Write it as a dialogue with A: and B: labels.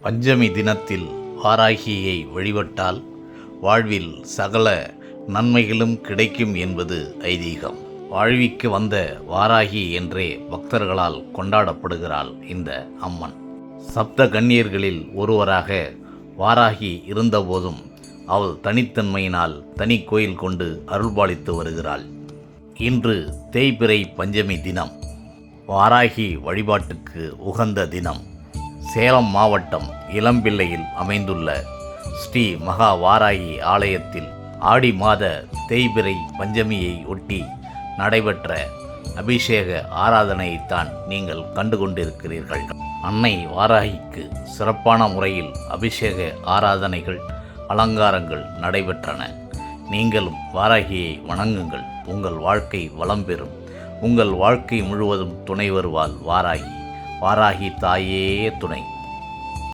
A: பஞ்சமி தினத்தில் வாராகியை வழிபட்டால் வாழ்வில் சகல நன்மைகளும் கிடைக்கும் என்பது ஐதீகம். வாழ்விக்கு வந்த வாராகி என்றே பக்தர்களால் கொண்டாடப்படுகிறாள் இந்த அம்மன். சப்த கன்னியர்களில் ஒருவராக வாராகி இருந்தபோதும் அவள் தனித்தன்மையினால் தனி கோயில் கொண்டு அருள்பாலித்து வருகிறாள். இன்று தேய்பிறை பஞ்சமி தினம், வாராகி வழிபாட்டுக்கு உகந்த தினம். சேலம் மாவட்டம் இளம்பிள்ளையில் அமைந்துள்ள ஸ்ரீ மகா வாராகி ஆலயத்தில் ஆடி மாத தேய்பிறை பஞ்சமியை ஒட்டி நடைபெற்ற அபிஷேக ஆராதனையைத்தான் நீங்கள் கண்டுகொண்டிருக்கிறீர்கள். அன்னை வாராகிக்கு சிறப்பான முறையில் அபிஷேக ஆராதனைகள், அலங்காரங்கள் நடைபெற்றன. நீங்களும் வாராகியை வணங்குங்கள். உங்கள் வாழ்க்கை வளம் பெறும். உங்கள் வாழ்க்கை முழுவதும் துணை வருவாள் வாராகி. வாராகி தாயே துணை.